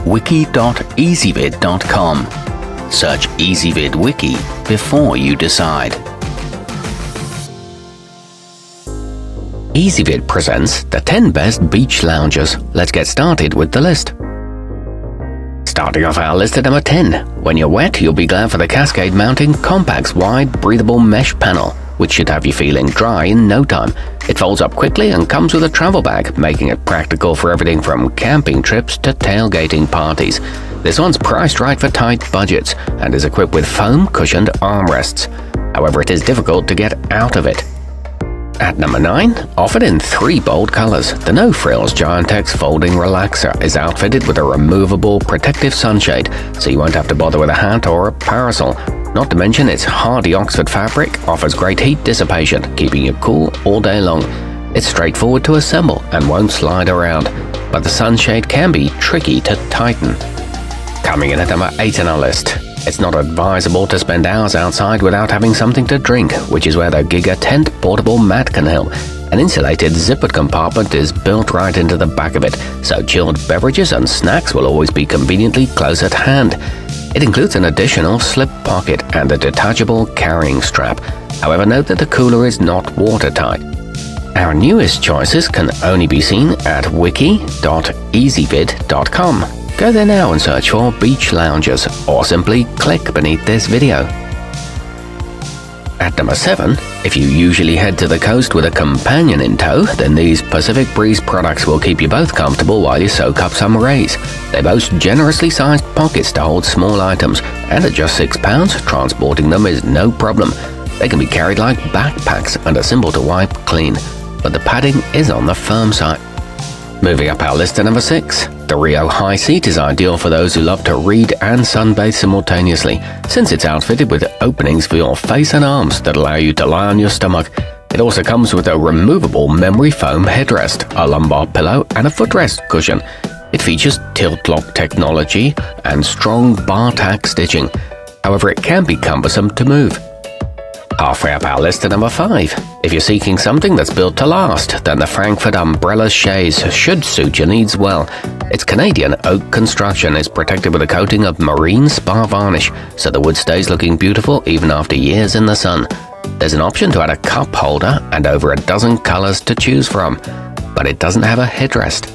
wiki.ezvid.com. Search Ezvid Wiki before you decide. Ezvid presents the 10 best beach loungers. Let's get started with the list. Starting off our list at number 10. When you're wet, you'll be glad for the Cascade Mounting Compact's wide, breathable mesh panel, which should have you feeling dry in no time. It folds up quickly and comes with a travel bag, making it practical for everything from camping trips to tailgating parties. This one's priced right for tight budgets and is equipped with foam cushioned armrests. However, it is difficult to get out of it. At number 9, offered in 3 bold colors, the No Frills Giantex Folding Relaxer is outfitted with a removable protective sunshade, so you won't have to bother with a hat or a parasol. Not to mention its hardy Oxford fabric offers great heat dissipation, keeping you cool all day long. It's straightforward to assemble and won't slide around, but the sunshade can be tricky to tighten. Coming in at number 8 on our list. It's not advisable to spend hours outside without having something to drink, which is where the gigatent portable mat can help. An insulated zippered compartment is built right into the back of it, so chilled beverages and snacks will always be conveniently close at hand. It includes an additional slip pocket and a detachable carrying strap. However, note that the cooler is not watertight. Our newest choices can only be seen at wiki.ezvid.com. Go there now and search for beach loungers, or simply click beneath this video. At number 7, if you usually head to the coast with a companion in tow, then these Pacific Breeze products will keep you both comfortable while you soak up some rays. They boast generously sized pockets to hold small items, and at just £6, transporting them is no problem. They can be carried like backpacks and are simple to wipe clean, but the padding is on the firm side. Moving up our list to number 6. The Rio High Seat is ideal for those who love to read and sunbathe simultaneously, since it's outfitted with openings for your face and arms that allow you to lie on your stomach. It also comes with a removable memory foam headrest, a lumbar pillow, and a footrest cushion. It features tilt-lock technology and strong bar tack stitching. However, it can be cumbersome to move. Halfway up our list at number 5. If you're seeking something that's built to last, then the Frankford Umbrella Chaise should suit your needs well. Its Canadian oak construction is protected with a coating of marine spar varnish, so the wood stays looking beautiful even after years in the sun. There's an option to add a cup holder and over a dozen colors to choose from, but it doesn't have a headrest.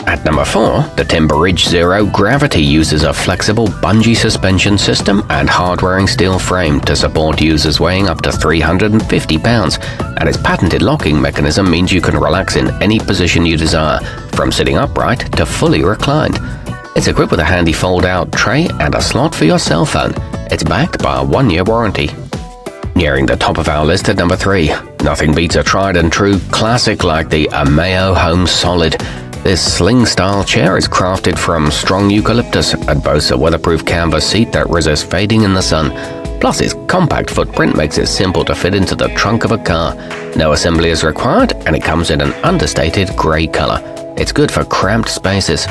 At number 4, the Timber Ridge Zero Gravity uses a flexible bungee suspension system and hard-wearing steel frame to support users weighing up to 350 pounds, and its patented locking mechanism means you can relax in any position you desire, from sitting upright to fully reclined. It's equipped with a handy fold-out tray and a slot for your cell phone. It's backed by a 1-year warranty. Nearing the top of our list at number 3, nothing beats a tried-and-true classic like the Amayo Home Solid. This sling-style chair is crafted from strong eucalyptus and boasts a weatherproof canvas seat that resists fading in the sun. Plus, its compact footprint makes it simple to fit into the trunk of a car. No assembly is required, and it comes in an understated grey color. It's good for cramped spaces.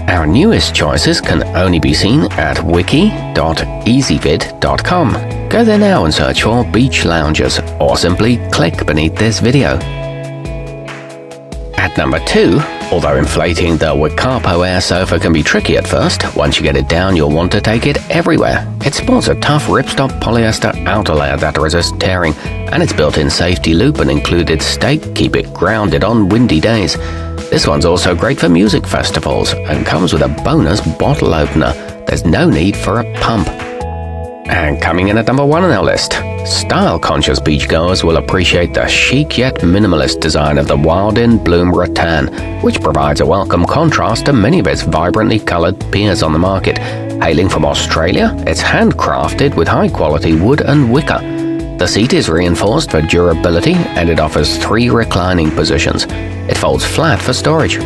Our newest choices can only be seen at wiki.ezvid.com. Go there now and search for beach loungers, or simply click beneath this video. At number 2, although inflating the Wekapo air sofa can be tricky at first, once you get it down you'll want to take it everywhere. It sports a tough ripstop polyester outer layer that resists tearing, and its built-in safety loop and included stake keep it grounded on windy days. This one's also great for music festivals and comes with a bonus bottle opener. There's no need for a pump. And coming in at number 1 on our list, style-conscious beachgoers will appreciate the chic yet minimalist design of the Wild in Bloom rattan, which provides a welcome contrast to many of its vibrantly colored peers on the market. Hailing from Australia, it's handcrafted with high-quality wood and wicker. The seat is reinforced for durability, and it offers 3 reclining positions. It folds flat for storage.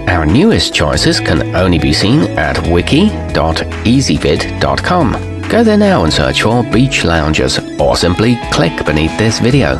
Our newest choices can only be seen at wiki.ezvid.com. Go there now and search for beach loungers, or simply click beneath this video.